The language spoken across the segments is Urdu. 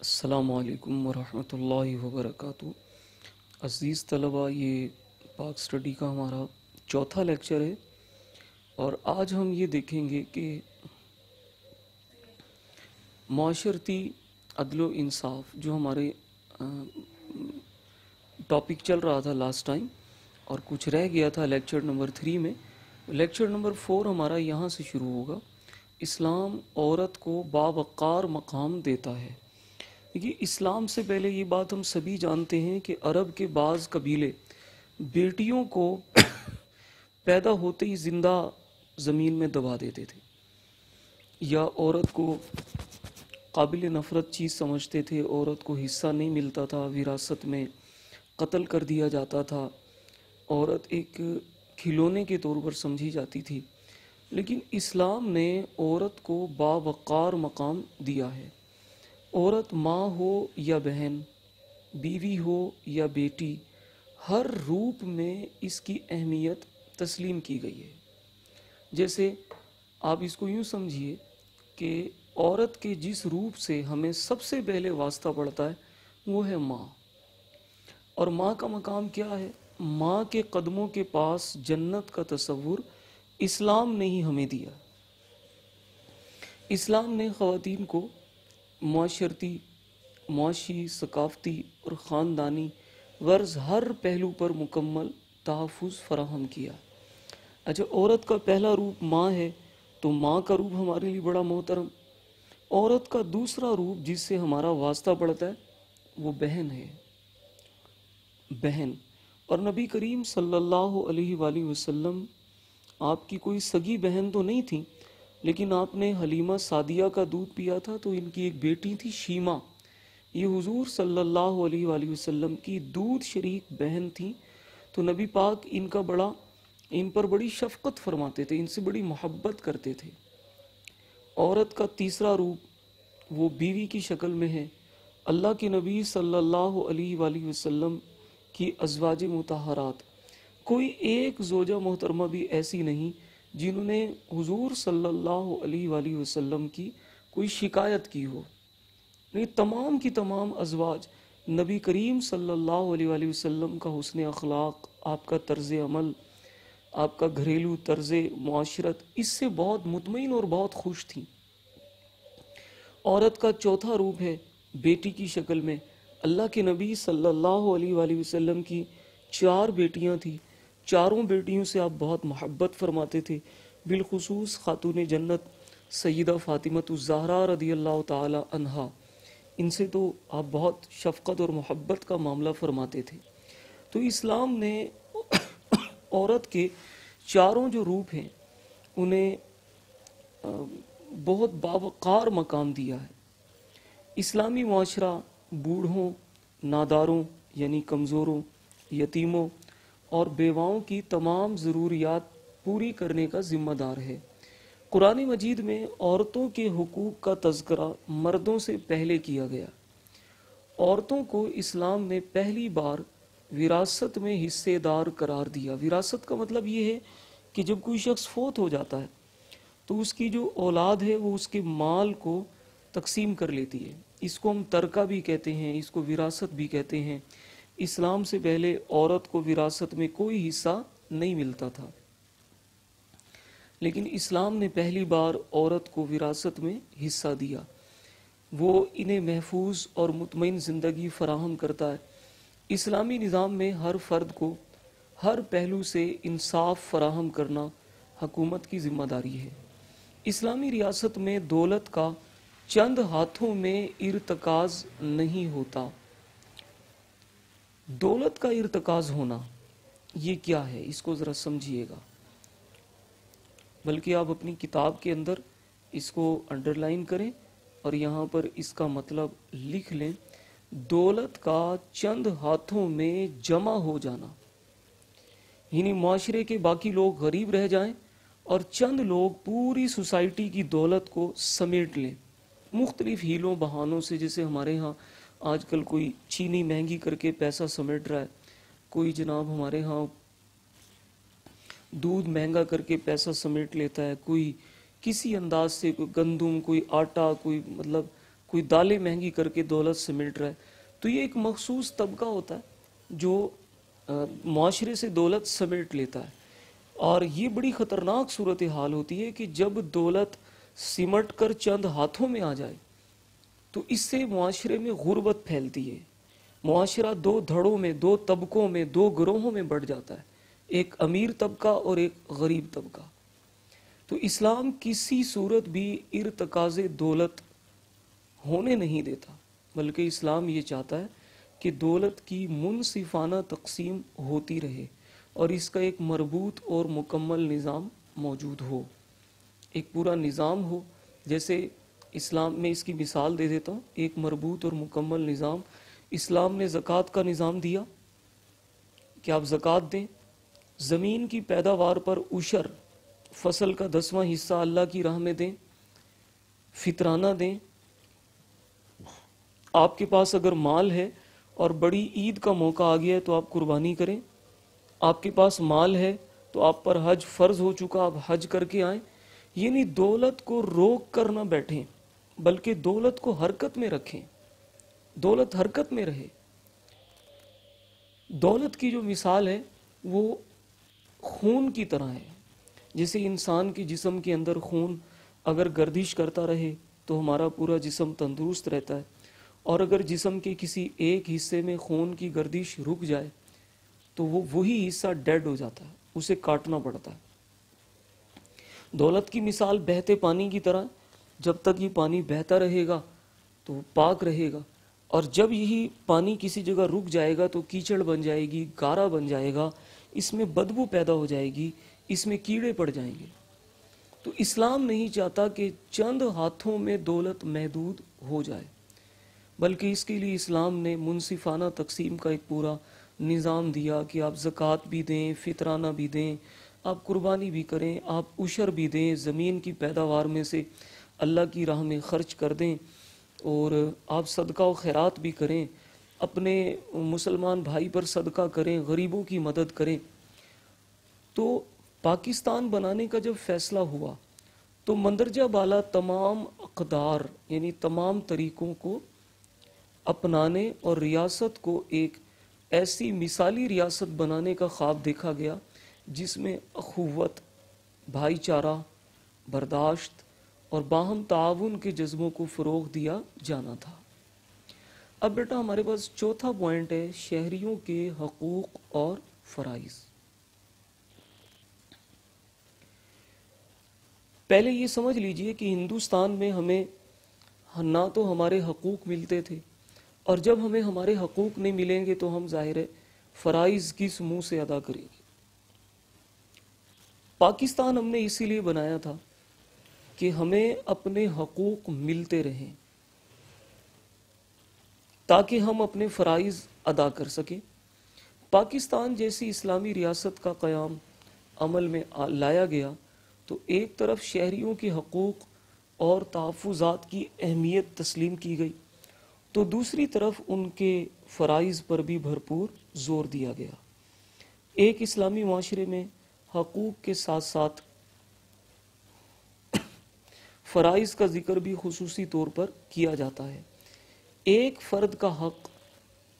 السلام علیکم ورحمۃ اللہ وبرکاتہ۔ عزیز طلباء، یہ پاک سٹڈی کا ہمارا چوتھا لیکچر ہے اور آج ہم یہ دیکھیں گے کہ معاشرتی عدل و انصاف جو ہمارے ٹاپک چل رہا تھا لاسٹ ٹائم اور کچھ رہ گیا تھا لیکچر نمبر 3 میں، لیکچر نمبر 4 ہمارا یہاں سے شروع ہوگا۔ اسلام عورت کو باوقار مقام دیتا ہے۔ دیکھیے، اسلام سے پہلے یہ بات ہم سبھی جانتے ہیں کہ عرب کے بعض قبیلے بیٹیوں کو پیدا ہوتے ہی زندہ زمین میں دبا دیتے تھے، یا عورت کو قابل نفرت چیز سمجھتے تھے، عورت کو حصہ نہیں ملتا تھا، وراثت میں قتل کر دیا جاتا تھا، عورت ایک کھلونے کے طور پر سمجھی جاتی تھی۔ لیکن اسلام نے عورت کو باوقار مقام دیا ہے۔ عورت ماں ہو یا بہن، بیوی ہو یا بیٹی، ہر روپ میں اس کی اہمیت تسلیم کی گئی ہے۔ جیسے آپ اس کو یوں سمجھیے کہ عورت کے جس روپ سے ہمیں سب سے پہلے واسطہ پڑتا ہے وہ ہے ماں، اور ماں کا مقام کیا ہے؟ ماں کے قدموں کے پاس جنت کا تصور اسلام نے ہی ہمیں دیا۔ اسلام نے خواتین کو معاشی، ثقافتی اور خاندانی غرض ہر پہلو پر مکمل تحفظ فراہم کیا۔ اچھا، عورت کا پہلا روپ ماں ہے تو ماں کا روپ ہمارے لیے بڑا محترم۔ عورت کا دوسرا روپ جس سے ہمارا واسطہ پڑتا ہے وہ بہن ہے، بہن۔ اور نبی کریم صلی اللہ علیہ وآلہ وسلم آپ کی کوئی سگی بہن تو نہیں تھی، لیکن آپ نے حلیمہ سعدیہ کا دودھ پیا تھا تو ان کی ایک بیٹی تھی شیمہ، یہ حضور صلی اللہ علیہ وآلہ وسلم کی دودھ شریک بہن تھی، تو نبی پاک ان پر بڑی شفقت فرماتے تھے، ان سے بڑی محبت کرتے تھے۔ عورت کا تیسرا روپ وہ بیوی کی شکل میں ہے۔ اللہ کے نبی صلی اللہ علیہ وآلہ وسلم کی ازواج مطہرات، کوئی ایک زوجہ محترمہ بھی ایسی نہیں جنہوں نے حضور صلی اللہ علیہ وآلہ وسلم کی کوئی شکایت کی ہو۔ نہیں، تمام کی تمام ازواج نبی کریم صلی اللہ علیہ وآلہ وسلم کا حسن اخلاق، آپ کا طرز عمل، آپ کا گھریلو طرز معاشرت، اس سے بہت مطمئن اور بہت خوش تھیں۔ عورت کا چوتھا روپ ہے بیٹی کی شکل میں۔ اللہ کے نبی صلی اللہ علیہ وآلہ وسلم کی 4 بیٹیاں تھیں، چاروں بیٹیوں سے آپ بہت محبت فرماتے تھے، بالخصوص خاتون جنت سیدہ فاطمہ الزہرا رضی اللہ تعالی عنہا، ان سے تو آپ بہت شفقت اور محبت کا معاملہ فرماتے تھے۔ تو اسلام نے عورت کے چاروں جو روپ ہیں انہیں بہت باوقار مقام دیا ہے۔ اسلامی معاشرہ بوڑھوں، ناداروں یعنی کمزوروں، یتیموں اور بیواؤں کی تمام ضروریات پوری کرنے کا ذمہ دار ہے۔ قرآن مجید میں عورتوں کے حقوق کا تذکرہ مردوں سے پہلے کیا گیا۔ عورتوں کو اسلام نے پہلی بار وراثت میں حصے دار قرار دیا۔ وراثت کا مطلب یہ ہے کہ جب کوئی شخص فوت ہو جاتا ہے تو اس کی جو اولاد ہے وہ اس کے مال کو تقسیم کر لیتی ہے، اس کو ہم ترکہ بھی کہتے ہیں، اس کو وراثت بھی کہتے ہیں۔ اسلام سے پہلے عورت کو وراثت میں کوئی حصہ نہیں ملتا تھا، لیکن اسلام نے پہلی بار عورت کو وراثت میں حصہ دیا۔ وہ انہیں محفوظ اور مطمئن زندگی فراہم کرتا ہے۔ اسلامی نظام میں ہر فرد کو ہر پہلو سے انصاف فراہم کرنا حکومت کی ذمہ داری ہے۔ اسلامی ریاست میں دولت کا چند ہاتھوں میں ارتکاز نہیں ہوتا۔ دولت کا ارتکاز ہونا یہ کیا ہے، اس کو ذرا سمجھیے گا، بلکہ آپ اپنی کتاب کے اندر اس کو انڈر لائن کریں اور یہاں پر اس کا مطلب لکھ لیں۔ دولت کا چند ہاتھوں میں جمع ہو جانا، یعنی معاشرے کے باقی لوگ غریب رہ جائیں اور چند لوگ پوری سوسائٹی کی دولت کو سمیٹ لیں مختلف ہیلوں بہانوں سے۔ جیسے ہمارے ہاں آج کل کوئی چینی مہنگی کر کے پیسہ سمیٹ رہا ہے، کوئی جناب ہمارے ہاں دودھ مہنگا کر کے پیسہ سمیٹ لیتا ہے، کوئی کسی انداز سے، کوئی گندم، کوئی آٹا، کوئی مطلب کوئی دالیں مہنگی کر کے دولت سمیٹ رہا ہے. تو یہ ایک مخصوص طبقہ ہوتا ہے جو معاشرے سے دولت سمیٹ لیتا ہے. اور یہ بڑی خطرناک صورتحال ہوتی ہے کہ جب دولت سمٹ کر چند ہاتھوں میں آ جائے تو اس سے معاشرے میں غربت پھیلتی ہے. معاشرہ دو دھڑوں میں، دو طبقوں میں، دو گروہوں میں بٹ جاتا ہے، ایک امیر طبقہ اور ایک غریب طبقہ. تو اسلام کسی صورت بھی ارتکاز دولت ہونے نہیں دیتا، بلکہ اسلام یہ چاہتا ہے کہ دولت کی منصفانہ تقسیم ہوتی رہے اور اس کا ایک مربوط اور مکمل نظام موجود ہو، ایک پورا نظام ہو. جیسے اسلام میں اس کی مثال دے دیتا ہوں، ایک مربوط اور مکمل نظام. اسلام نے زکوٰۃ کا نظام دیا کہ آپ زکوٰۃ دیں، زمین کی پیداوار پر عشر، فصل کا 10واں حصہ اللہ کی راہ میں دیں، فطرانہ دیں. آپ کے پاس اگر مال ہے اور بڑی عید کا موقع آ گیا ہے تو آپ قربانی کریں. آپ کے پاس مال ہے تو آپ پر حج فرض ہو چکا، آپ حج کر کے آئیں. یعنی دولت کو روک کر نہ بیٹھیں بلکہ دولت کو حرکت میں رکھیں، دولت حرکت میں رہے. دولت کی جو مثال ہے وہ خون کی طرح ہے. جیسے انسان کے جسم کے اندر خون اگر گردش کرتا رہے تو ہمارا پورا جسم تندرست رہتا ہے، اور اگر جسم کے کسی ایک حصے میں خون کی گردش رک جائے تو وہی حصہ ڈیڈ ہو جاتا ہے، اسے کاٹنا پڑتا ہے. دولت کی مثال بہتے پانی کی طرح، جب تک یہ پانی بہتا رہے گا تو پاک رہے گا، اور جب یہی پانی کسی جگہ رک جائے گا تو کیچڑ بن جائے گی، گارا بن جائے گا، اس میں بدبو پیدا ہو جائے گی، اس میں کیڑے پڑ جائیں گے. تو اسلام نہیں چاہتا کہ چند ہاتھوں میں دولت محدود ہو جائے، بلکہ اس کے لیے اسلام نے منصفانہ تقسیم کا ایک پورا نظام دیا کہ آپ زکوٰۃ بھی دیں، فطرانہ بھی دیں، آپ قربانی بھی کریں، آپ عشر بھی دیں، زمین کی پیداوار میں سے اللہ کی راہ میں خرچ کر دیں، اور آپ صدقہ و خیرات بھی کریں، اپنے مسلمان بھائی پر صدقہ کریں، غریبوں کی مدد کریں. تو پاکستان بنانے کا جب فیصلہ ہوا تو مندرجہ بالا تمام اقدار یعنی تمام طریقوں کو اپنانے اور ریاست کو ایک ایسی مثالی ریاست بنانے کا خواب دیکھا گیا جس میں اخوت، بھائی چارہ، برداشت اور باہم تعاون کے جذبوں کو فروغ دیا جانا تھا. اب بیٹا ہمارے پاس چوتھا پوائنٹ ہے شہریوں کے حقوق اور فرائض. پہلے یہ سمجھ لیجئے کہ ہندوستان میں ہمیں نہ تو ہمارے حقوق ملتے تھے، اور جب ہمیں ہمارے حقوق نہیں ملیں گے تو ہم ظاہر ہے فرائض کس منہ سے ادا کریں گے. پاکستان ہم نے اسی لیے بنایا تھا کہ ہمیں اپنے حقوق ملتے رہیں تاکہ ہم اپنے فرائض ادا کر سکیں. پاکستان جیسی اسلامی ریاست کا قیام عمل میں لایا گیا تو ایک طرف شہریوں کے حقوق اور تحفظات کی اہمیت تسلیم کی گئی، تو دوسری طرف ان کے فرائض پر بھی بھرپور زور دیا گیا. ایک اسلامی معاشرے میں حقوق کے ساتھ ساتھ فرائض کا ذکر بھی خصوصی طور پر کیا جاتا ہے. ایک فرد کا حق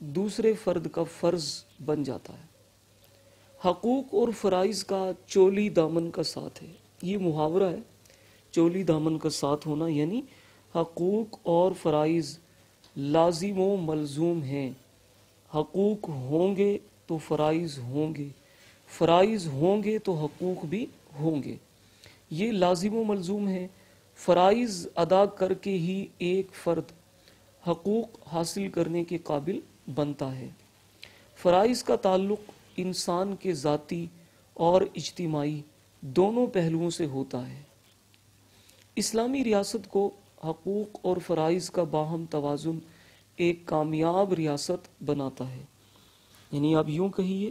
دوسرے فرد کا فرض بن جاتا ہے. حقوق اور فرائض کا چولی دامن کا ساتھ ہے، یہ محاورہ ہے، چولی دامن کا ساتھ ہونا، یعنی حقوق اور فرائض لازم و ملزوم ہیں. حقوق ہوں گے تو فرائض ہوں گے، فرائض ہوں گے تو حقوق بھی ہوں گے. یہ لازم و ملزوم ہیں. فرائض ادا کر کے ہی ایک فرد حقوق حاصل کرنے کے قابل بنتا ہے. فرائض کا تعلق انسان کے ذاتی اور اجتماعی دونوں پہلوؤں سے ہوتا ہے. اسلامی ریاست کو حقوق اور فرائض کا باہم توازن ایک کامیاب ریاست بناتا ہے. یعنی آپ یوں کہیے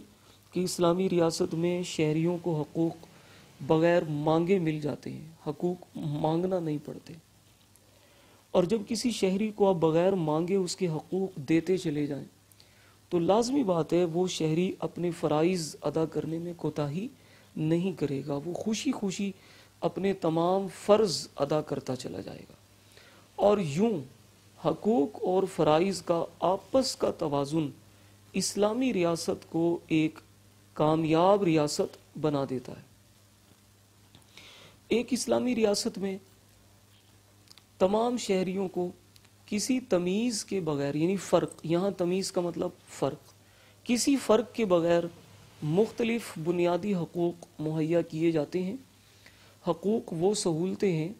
کہ اسلامی ریاست میں شہریوں کو حقوق بغیر مانگے مل جاتے ہیں، حقوق مانگنا نہیں پڑتے. اور جب کسی شہری کو آپ بغیر مانگے اس کے حقوق دیتے چلے جائیں تو لازمی بات ہے وہ شہری اپنے فرائض ادا کرنے میں کوتاہی نہیں کرے گا، وہ خوشی خوشی اپنے تمام فرض ادا کرتا چلا جائے گا. اور یوں حقوق اور فرائض کا آپس کا توازن اسلامی ریاست کو ایک کامیاب ریاست بنا دیتا ہے۔ ایک اسلامی ریاست میں تمام شہریوں کو کسی تمیز کے بغیر، یعنی فرق، یہاں تمیز کا مطلب فرق، کسی فرق کے بغیر مختلف بنیادی حقوق مہیا کیے جاتے ہیں۔ حقوق وہ سہولتیں ہیں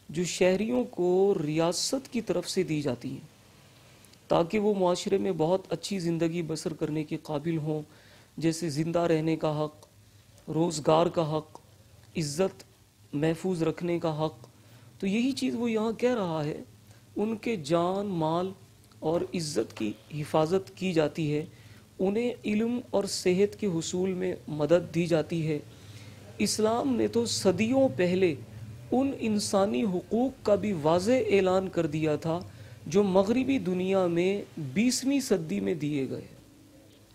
جو شہریوں کو ریاست کی طرف سے دی جاتی ہیں تاکہ وہ معاشرے میں بہت اچھی زندگی بسر کرنے کے قابل ہوں، جیسے زندہ رہنے کا حق، روزگار کا حق، عزت محفوظ رکھنے کا حق۔ تو یہی چیز وہ یہاں کہہ رہا ہے، ان کے جان، مال اور عزت کی حفاظت کی جاتی ہے، انہیں علم اور صحت کے حصول میں مدد دی جاتی ہے۔ اسلام نے تو صدیوں پہلے ان انسانی حقوق کا بھی واضح اعلان کر دیا تھا جو مغربی دنیا میں 20ویں صدی میں دیے گئے،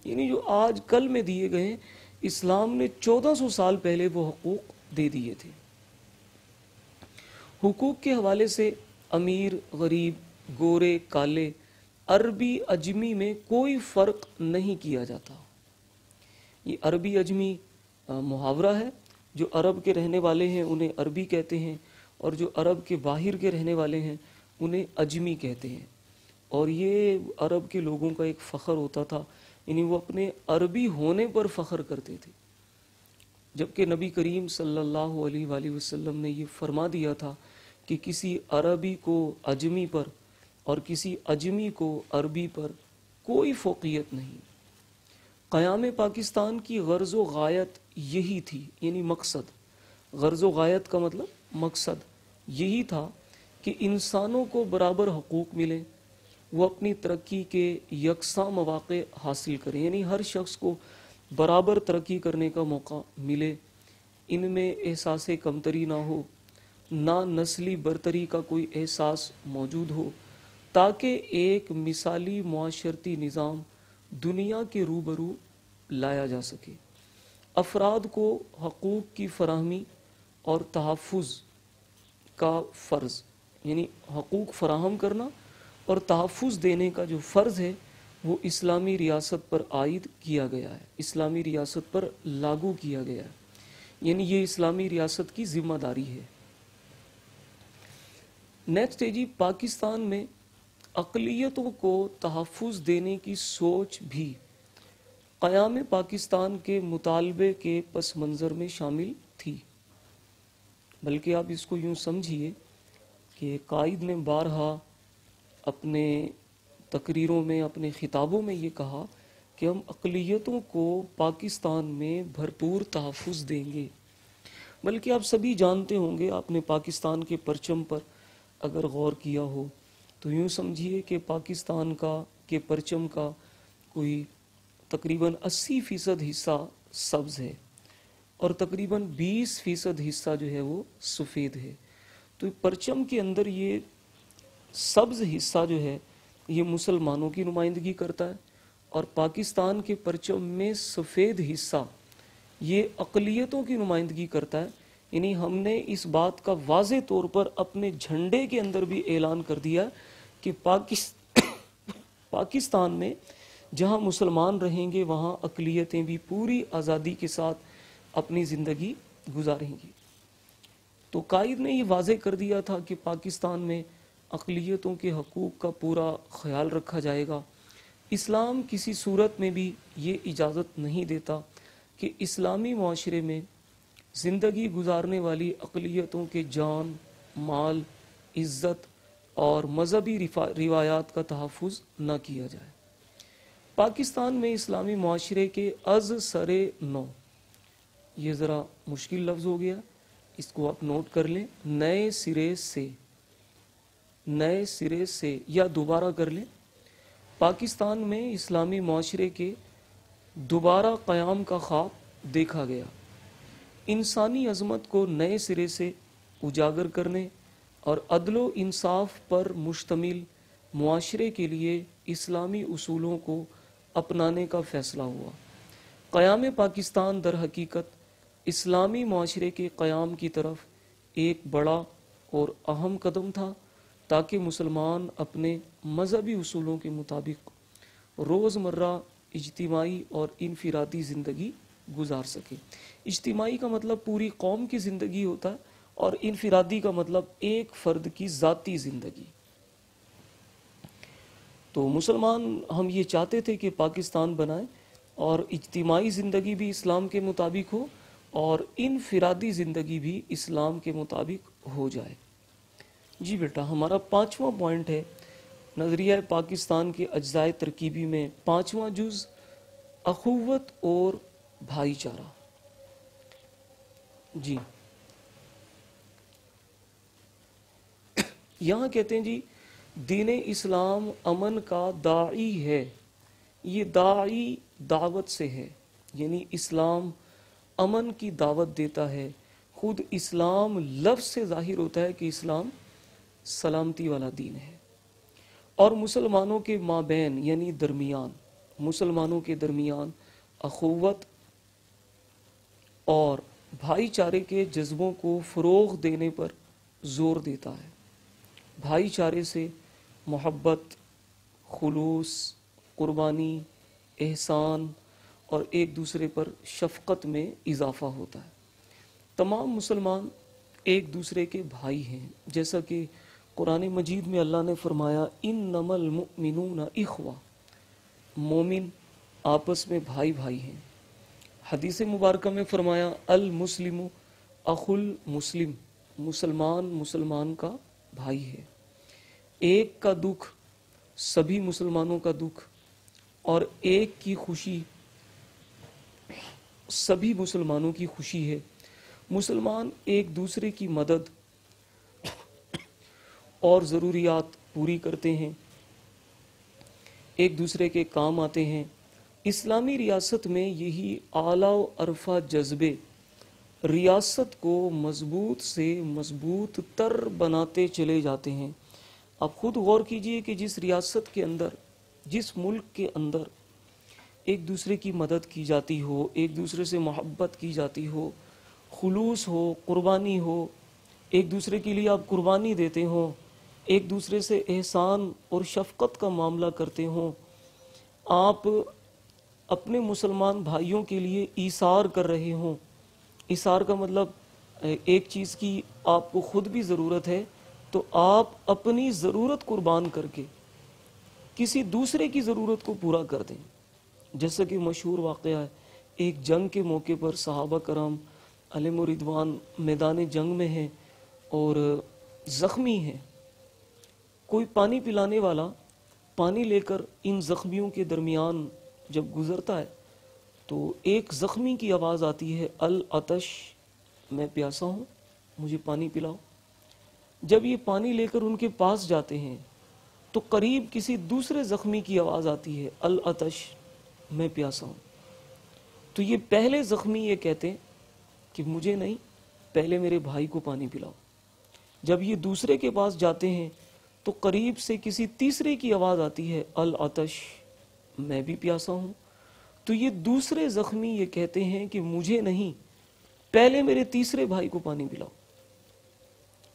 یعنی جو آج کل میں دیے گئے ہیں، اسلام نے 1400 سال پہلے وہ حقوق دے دیے تھے۔ حقوق کے حوالے سے امیر، غریب، گورے، کالے، عربی عجمی میں کوئی فرق نہیں کیا جاتا۔ یہ عربی عجمی محاورہ ہے، جو عرب کے رہنے والے ہیں انہیں عربی کہتے ہیں، اور جو عرب کے باہر کے رہنے والے ہیں انہیں عجمی کہتے ہیں۔ اور یہ عرب کے لوگوں کا ایک فخر ہوتا تھا، یعنی وہ اپنے عربی ہونے پر فخر کرتے تھے، جبکہ نبی کریم صلی اللہ علیہ وآلہ وسلم نے یہ فرما دیا تھا کہ کسی عربی کو عجمی پر اور کسی عجمی کو عربی پر کوئی فوقیت نہیں۔ قیام پاکستان کی غرض و غایت یہی تھی، یعنی مقصد، غرض و غایت کا مطلب مقصد یہی تھا کہ انسانوں کو برابر حقوق ملے، وہ اپنی ترقی کے یکساں مواقع حاصل کریں، یعنی ہر شخص کو برابر ترقی کرنے کا موقع ملے، ان میں احساس کمتری نہ ہو، نہ نسلی برتری کا کوئی احساس موجود ہو، تاکہ ایک مثالی معاشرتی نظام دنیا کے روبرو لایا جا سکے۔ افراد کو حقوق کی فراہمی اور تحفظ کا فرض، یعنی حقوق فراہم کرنا اور تحفظ دینے کا جو فرض ہے وہ اسلامی ریاست پر عائد کیا گیا ہے، اسلامی ریاست پر لاگو کیا گیا ہے، یعنی یہ اسلامی ریاست کی ذمہ داری ہے۔ نیکسٹ ہے جی، پاکستان میں اقلیتوں کو تحفظ دینے کی سوچ بھی قیام پاکستان کے مطالبے کے پس منظر میں شامل تھی، بلکہ آپ اس کو یوں سمجھیے کہ قائد نے بارہا اپنے تقریروں میں، اپنے خطابوں میں یہ کہا کہ ہم اقلیتوں کو پاکستان میں بھرپور تحفظ دیں گے۔ بلکہ آپ سبھی جانتے ہوں گے، آپ نے پاکستان کے پرچم پر اگر غور کیا ہو تو یوں سمجھیے کہ پاکستان کے پرچم کا کوئی تقریباً 80% حصہ سبز ہے اور تقریباً 20% حصہ جو ہے وہ سفید ہے۔ تو پرچم کے اندر یہ سبز حصہ جو ہے یہ مسلمانوں کی نمائندگی کرتا ہے، اور پاکستان کے پرچم میں سفید حصہ یہ اقلیتوں کی نمائندگی کرتا ہے۔ یعنی ہم نے اس بات کا واضح طور پر اپنے جھنڈے کے اندر بھی اعلان کر دیا کہ پاکستان میں جہاں مسلمان رہیں گے وہاں اقلیتیں بھی پوری آزادی کے ساتھ اپنی زندگی گزاریں گی۔ تو قائد نے یہ واضح کر دیا تھا کہ پاکستان میں اقلیتوں کے حقوق کا پورا خیال رکھا جائے گا۔ اسلام کسی صورت میں بھی یہ اجازت نہیں دیتا کہ اسلامی معاشرے میں زندگی گزارنے والی اقلیتوں کے جان، مال، عزت اور مذہبی روایات کا تحفظ نہ کیا جائے۔ پاکستان میں اسلامی معاشرے کے از سر نو، یہ ذرا مشکل لفظ ہو گیا، اس کو آپ نوٹ کر لیں، نئے سرے سے یا دوبارہ کر لیں، پاکستان میں اسلامی معاشرے کے دوبارہ قیام کا خواب دیکھا گیا۔ انسانی عظمت کو نئے سرے سے اجاگر کرنے اور عدل و انصاف پر مشتمل معاشرے کے لیے اسلامی اصولوں کو اپنانے کا فیصلہ ہوا۔ قیام پاکستان در حقیقت اسلامی معاشرے کے قیام کی طرف ایک بڑا اور اہم قدم تھا، تاکہ مسلمان اپنے مذہبی اصولوں کے مطابق روزمرہ اجتماعی اور انفرادی زندگی گزار سکے۔ اجتماعی کا مطلب پوری قوم کی زندگی ہوتا ہے، اور انفرادی کا مطلب ایک فرد کی ذاتی زندگی۔ تو مسلمان ہم یہ چاہتے تھے کہ پاکستان بنائیں اور اجتماعی زندگی بھی اسلام کے مطابق ہو اور انفرادی زندگی بھی اسلام کے مطابق ہو جائے۔ جی بیٹا، ہمارا 5واں پوائنٹ ہے نظریہ پاکستان کے اجزائے ترکیبی میں 5واں جز اخوت اور بھائی چارہ۔ جی یہاں کہتے ہیں جی دین اسلام امن کا داعی ہے۔ یہ داعی دعوت سے ہے، یعنی اسلام امن کی دعوت دیتا ہے۔ خود اسلام لفظ سے ظاہر ہوتا ہے کہ اسلام سلامتی والا دین ہے، اور مسلمانوں کے مابین یعنی درمیان، مسلمانوں کے درمیان اخوت اور بھائی چارے کے جذبوں کو فروغ دینے پر زور دیتا ہے۔ بھائی چارے سے محبت، خلوص، قربانی، احسان اور ایک دوسرے پر شفقت میں اضافہ ہوتا ہے۔ تمام مسلمان ایک دوسرے کے بھائی ہیں، جیسا کہ قرآن مجید میں اللہ نے فرمایا انما المؤمنون اخوہ، مومن آپس میں بھائی بھائی ہیں۔ حدیث مبارکہ میں فرمایا المسلم اخو المسلم، مسلمان مسلمان کا بھائی ہے۔ ایک کا دکھ سبھی مسلمانوں کا دکھ، اور ایک کی خوشی سبھی مسلمانوں کی خوشی ہے۔ مسلمان ایک دوسرے کی مدد اور ضروریات پوری کرتے ہیں، ایک دوسرے کے کام آتے ہیں۔ اسلامی ریاست میں یہی اعلیٰ و عرفہ جذبے ریاست کو مضبوط سے مضبوط تر بناتے چلے جاتے ہیں۔ آپ خود غور کیجئے کہ جس ریاست کے اندر، جس ملک کے اندر ایک دوسرے کی مدد کی جاتی ہو، ایک دوسرے سے محبت کی جاتی ہو، خلوص ہو، قربانی ہو، ایک دوسرے کے لیے آپ قربانی دیتے ہوں، ایک دوسرے سے احسان اور شفقت کا معاملہ کرتے ہوں، آپ اپنے مسلمان بھائیوں کے لیے ایثار کر رہے ہوں۔ ایثار کا مطلب ایک چیز کی آپ کو خود بھی ضرورت ہے تو آپ اپنی ضرورت قربان کر کے کسی دوسرے کی ضرورت کو پورا کر دیں۔ جیسا کہ مشہور واقعہ ہے، ایک جنگ کے موقع پر صحابہ کرام علیہم رضوان میدان جنگ میں ہیں اور زخمی ہیں۔ کوئی پانی پلانے والا پانی لے کر ان زخمیوں کے درمیان جب گزرتا ہے تو ایک زخمی کی آواز آتی ہے العطش، میں پیاسا ہوں، مجھے پانی پلاؤ۔ جب یہ پانی لے کر ان کے پاس جاتے ہیں تو قریب کسی دوسرے زخمی کی آواز آتی ہے العطش، میں پیاسا ہوں۔ تو یہ پہلے زخمی یہ کہتے ہیں کہ مجھے نہیں، پہلے میرے بھائی کو پانی پلاؤ۔ جب یہ دوسرے کے پاس جاتے ہیں تو قریب سے کسی تیسرے کی آواز آتی ہے العطش، میں بھی پیاسا ہوں۔ تو یہ دوسرے زخمی یہ کہتے ہیں کہ مجھے نہیں، پہلے میرے تیسرے بھائی کو پانی پلاؤ۔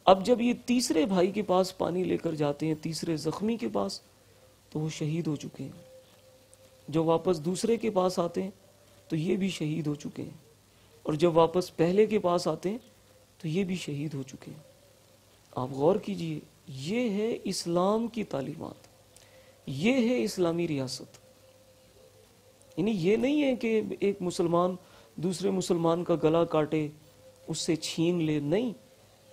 اب جب یہ تیسرے بھائی کے پاس پانی لے کر جاتے ہیں، تیسرے زخمی کے پاس، تو وہ شہید ہو چکے ہیں۔ جو واپس دوسرے کے پاس آتے ہیں تو یہ بھی شہید ہو چکے ہیں، اور جب واپس پہلے کے پاس آتے ہیں تو یہ بھی شہید ہو چکے ہیں۔ آپ غور کیجئے، یہ ہے اسلام کی تعلیمات، یہ ہے اسلامی ریاست۔ یعنی یہ نہیں ہے کہ ایک مسلمان دوسرے مسلمان کا گلا کاٹے، اس سے چھین لے، نہیں۔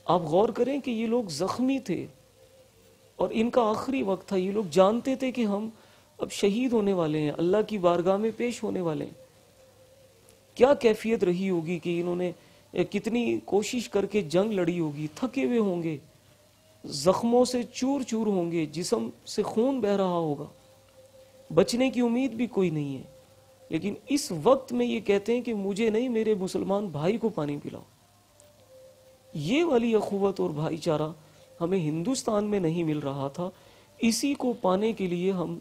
آپ غور کریں کہ یہ لوگ زخمی تھے اور ان کا آخری وقت تھا، یہ لوگ جانتے تھے کہ ہم اب شہید ہونے والے ہیں، اللہ کی بارگاہ میں پیش ہونے والے ہیں۔ کیا کیفیت رہی ہوگی کہ انہوں نے کتنی کوشش کر کے جنگ لڑی ہوگی، تھکے ہوئے ہوں گے، زخموں سے چور چور ہوں گے، جسم سے خون بہہ رہا ہوگا، بچنے کی امید بھی کوئی نہیں ہے، لیکن اس وقت میں یہ کہتے ہیں کہ مجھے نہیں، میرے مسلمان بھائی کو پانی پلاؤ۔ یہ والی اخوت اور بھائی چارہ ہمیں ہندوستان میں نہیں مل رہا تھا، اسی کو پانے کے لیے ہم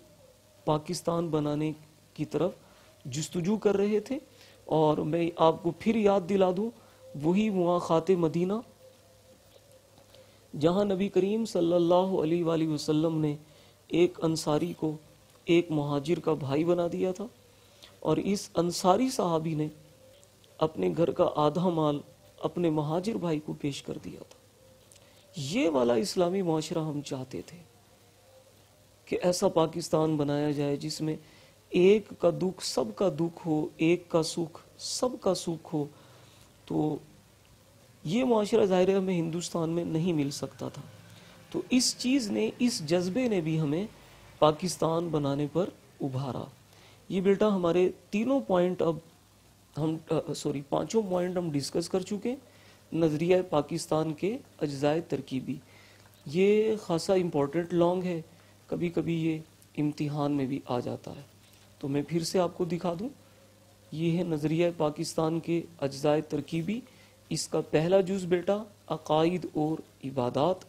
پاکستان بنانے کی طرف جستجو کر رہے تھے۔ اور میں آپ کو پھر یاد دلا دوں، وہی مواخات مدینہ جہاں نبی کریم صلی اللہ علیہ وآلہ وسلم نے ایک انصاری کو ایک مہاجر کا بھائی بنا دیا تھا، اور اس انصاری صحابی نے اپنے گھر کا آدھا مال اپنے مہاجر بھائی کو پیش کر دیا تھا۔ یہ والا اسلامی معاشرہ ہم چاہتے تھے کہ ایسا پاکستان بنایا جائے جس میں ایک کا دکھ سب کا دکھ ہو، ایک کا سکھ سب کا سکھ ہو۔ تو یہ معاشرہ ظاہر ہے ہمیں ہندوستان میں نہیں مل سکتا تھا، تو اس چیز نے، اس جذبے نے بھی ہمیں پاکستان بنانے پر ابھارا۔ یہ بیٹا ہمارے تینوں پوائنٹ اب ہم پانچوں پوائنٹ ہم ڈسکس کر چکے۔ نظریہ پاکستان کے اجزائے ترکیبی، یہ خاصا امپورٹنٹ لانگ ہے، کبھی کبھی یہ امتحان میں بھی آ جاتا ہے، تو میں پھر سے آپ کو دکھا دوں۔ یہ ہے نظریہ پاکستان کے اجزائے ترکیبی۔ اس کا پہلا جز بیٹا عقائد اور عبادات۔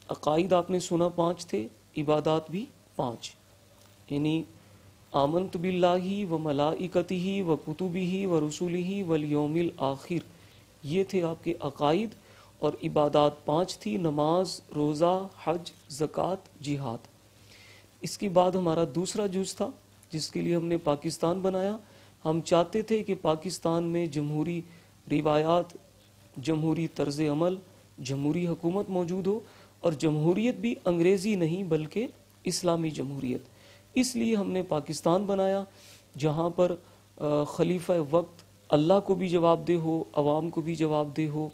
عقائد آپ نے سنا 5 تھے، عبادات بھی 5، یعنی آمنت باللہ و ملائکتہ و کتبہ و رسلہ والیوم الآخر، یہ تھے آپ کے عقائد، اور عبادات 5 تھی، نماز، روزہ، حج، زکوٰۃ، جہاد۔ اس کے بعد ہمارا دوسرا جز تھا جس کے لیے ہم نے پاکستان بنایا۔ ہم چاہتے تھے کہ پاکستان میں جمہوری روایات، جمہوری طرز عمل، جمہوری حکومت موجود ہو، اور جمہوریت بھی انگریزی نہیں بلکہ اسلامی جمہوریت۔ اس لیے ہم نے پاکستان بنایا جہاں پر خلیفہ وقت اللہ کو بھی جواب دہ ہو، عوام کو بھی جواب دہ ہو،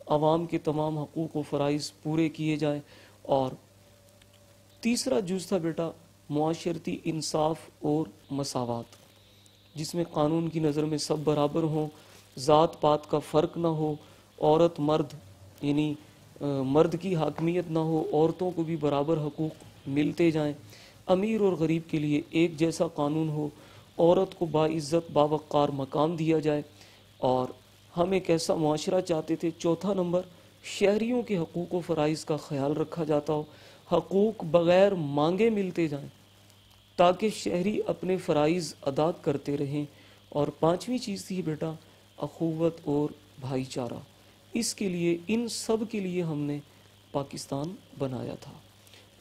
عوام کے تمام حقوق و فرائض پورے کیے جائیں۔ اور تیسرا جز تھا بیٹا معاشرتی انصاف اور مساوات، جس میں قانون کی نظر میں سب برابر ہوں، ذات پات کا فرق نہ ہو، عورت مرد یعنی مرد کی حاکمیت نہ ہو، عورتوں کو بھی برابر حقوق ملتے جائیں، امیر اور غریب کے لیے ایک جیسا قانون ہو، عورت کو باعزت باوقار مقام دیا جائے۔ اور ہم ایک ایسا معاشرہ چاہتے تھے، چوتھا نمبر، شہریوں کے حقوق و فرائض کا خیال رکھا جاتا ہو، حقوق بغیر مانگے ملتے جائیں تاکہ شہری اپنے فرائض ادا کرتے رہیں۔ اور پانچویں چیز تھی بیٹا اخوت اور بھائی چارہ۔ اس کے لیے، ان سب کے لیے ہم نے پاکستان بنایا تھا۔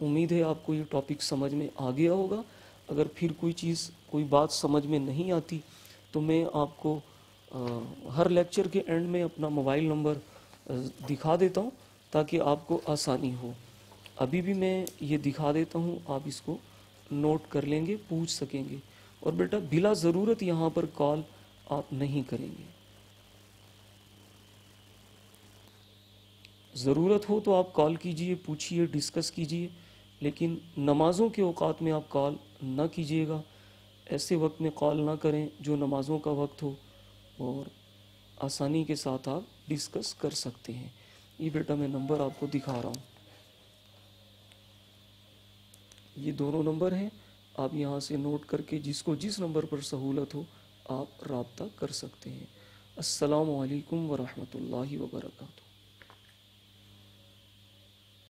امید ہے آپ کو یہ ٹاپک سمجھ میں آ گیا ہوگا۔ اگر پھر کوئی چیز، کوئی بات سمجھ میں نہیں آتی تو میں آپ کو ہر لیکچر کے اینڈ میں اپنا موبائل نمبر دکھا دیتا ہوں تاکہ آپ کو آسانی ہو۔ ابھی بھی میں یہ دکھا دیتا ہوں، آپ اس کو نوٹ کر لیں گے، پوچھ سکیں گے۔ اور بیٹا بلا ضرورت یہاں پر کال آپ نہیں کریں گے، ضرورت ہو تو آپ کال کیجئے، پوچھئے، ڈسکس کیجئے، لیکن نمازوں کے اوقات میں آپ کال نہ کیجئے گا۔ ایسے وقت میں کال نہ کریں جو نمازوں کا وقت ہو، اور آسانی کے ساتھ آپ ڈسکس کر سکتے ہیں۔ یہ بیٹا میں نمبر آپ کو دکھا رہا ہوں، یہ دونوں نمبر ہیں، آپ یہاں سے نوٹ کر کے جس کو جس نمبر پر سہولت ہو آپ رابطہ کر سکتے ہیں۔ السلام علیکم ورحمۃ اللہ وبرکاتہ۔